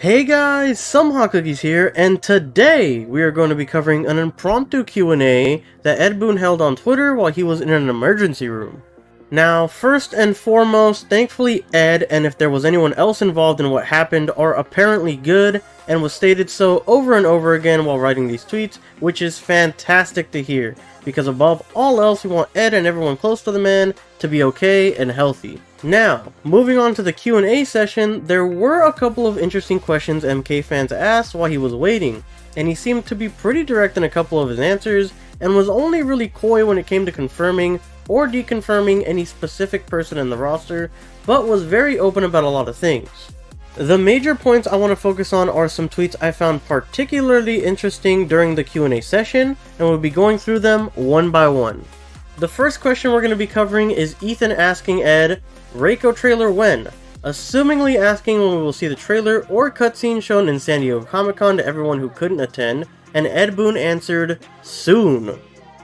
Hey guys, Somehotcookies here, and today we are going to be covering an impromptu Q&A that Ed Boon held on Twitter while he was in an emergency room. Now, first and foremost, thankfully Ed, and if there was anyone else involved in what happened, are apparently good, and was stated so over and over again while writing these tweets, which is fantastic to hear, because above all else we want Ed and everyone close to the man to be okay and healthy. Now, moving on to the Q&A session, there were a couple of interesting questions MK fans asked while he was waiting, and he seemed to be pretty direct in a couple of his answers, and was only really coy when it came to confirming or deconfirming any specific person in the roster, but was very open about a lot of things. The major points I want to focus on are some tweets I found particularly interesting during the Q&A session, and we'll be going through them one by one. The first question we're going to be covering is Ethan asking Ed, Reiko trailer when? Assumingly asking when we will see the trailer or cutscene shown in San Diego Comic-Con to everyone who couldn't attend, and Ed Boon answered, soon.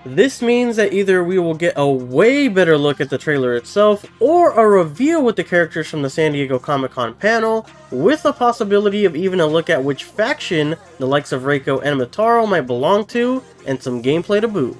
This means that either we will get a way better look at the trailer itself, or a reveal with the characters from the San Diego Comic-Con panel, with the possibility of even a look at which faction the likes of Reiko and Mitaro might belong to, and some gameplay to boot.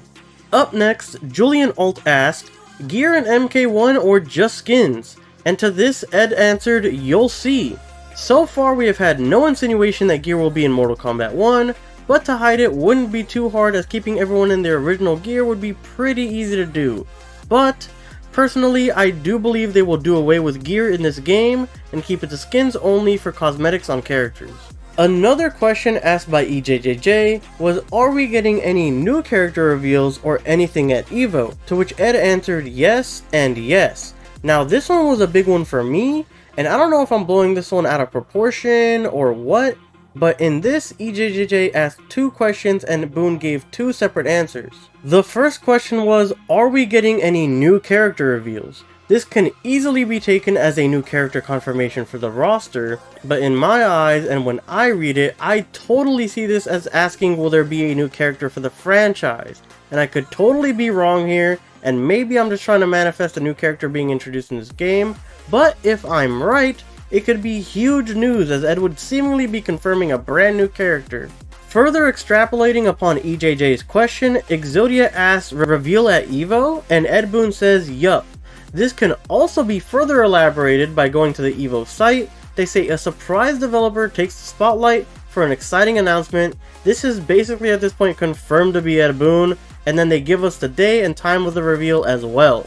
Up next, Julian Alt asked, gear in MK1 or just skins? And to this, Ed answered, you'll see. So far we have had no insinuation that gear will be in Mortal Kombat 1, but to hide it wouldn't be too hard as keeping everyone in their original gear would be pretty easy to do. But, personally, I do believe they will do away with gear in this game and keep it to skins only for cosmetics on characters. Another question asked by EJJJ was, are we getting any new character reveals or anything at Evo? To which Ed answered yes and yes. Now this one was a big one for me, and I don't know if I'm blowing this one out of proportion or what, but in this, EJJJ asked two questions and Boon gave two separate answers. The first question was, are we getting any new character reveals? This can easily be taken as a new character confirmation for the roster, but in my eyes, and when I read it, I totally see this as asking will there be a new character for the franchise, and I could totally be wrong here, and maybe I'm just trying to manifest a new character being introduced in this game, but if I'm right, it could be huge news as Ed would seemingly be confirming a brand new character. Further extrapolating upon EJJ's question, Exodia asks reveal at Evo, and Ed Boon says yup. This can also be further elaborated by going to the Evo site. They say a surprise developer takes the spotlight for an exciting announcement. This is basically at this point confirmed to be Ed Boon, and then they give us the day and time of the reveal as well.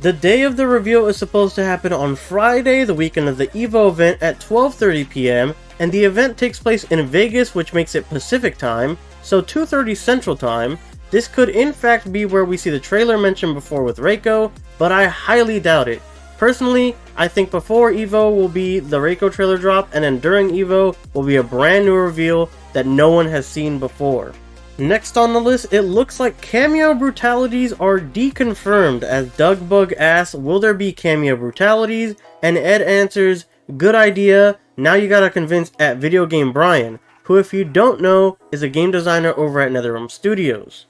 The day of the reveal is supposed to happen on Friday, the weekend of the Evo event at 12:30 PM, and the event takes place in Vegas, which makes it Pacific time, so 2:30 Central time. This could in fact be where we see the trailer mentioned before with Reiko, but I highly doubt it. Personally, I think before Evo will be the Reiko trailer drop, and then during Evo will be a brand new reveal that no one has seen before. Next on the list, it looks like Kameo Brutalities are deconfirmed, as Dougbug asks, will there be Kameo Brutalities? And Ed answers, good idea, now you gotta convince at Video Game Brian, who if you don't know, is a game designer over at NetherRealm Studios.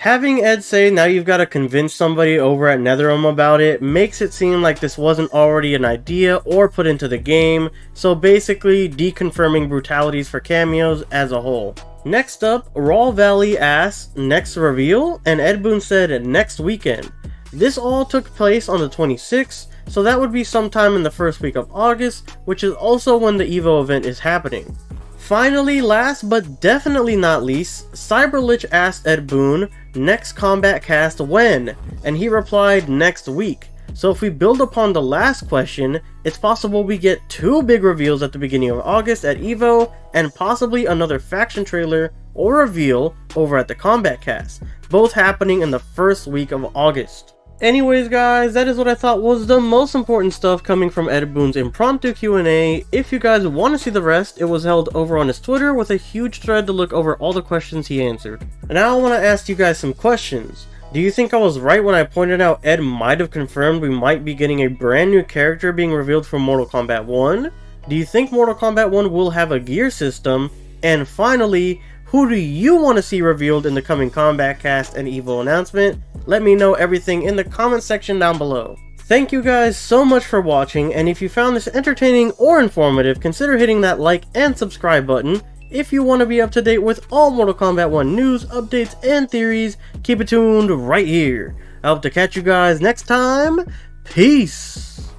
Having Ed say now you've got to convince somebody over at NetherRealm about it makes it seem like this wasn't already an idea or put into the game, so basically deconfirming Brutalities for cameos as a whole. Next up, Raw Valley asks, next reveal? And Ed Boon said next weekend. This all took place on the 26th, so that would be sometime in the first week of August, which is also when the Evo event is happening. Finally, last but definitely not least, Cyberlich asked Ed Boon, next Kombat Kast when? And he replied, next week. So if we build upon the last question, it's possible we get two big reveals at the beginning of August at Evo, and possibly another faction trailer or reveal over at the Kombat Kast, both happening in the first week of August. Anyways guys, that is what I thought was the most important stuff coming from Ed Boon's impromptu Q&A. If you guys want to see the rest, it was held over on his Twitter with a huge thread to look over all the questions he answered. And now I want to ask you guys some questions. Do you think I was right when I pointed out Ed might have confirmed we might be getting a brand new character being revealed from Mortal Kombat 1? Do you think Mortal Kombat 1 will have a gear system? And finally, who do you want to see revealed in the coming Kombat Kast and Evo announcement? Let me know everything in the comment section down below. Thank you guys so much for watching, and if you found this entertaining or informative, consider hitting that like and subscribe button. If you want to be up to date with all Mortal Kombat 1 news, updates, and theories, keep it tuned right here. I hope to catch you guys next time. Peace!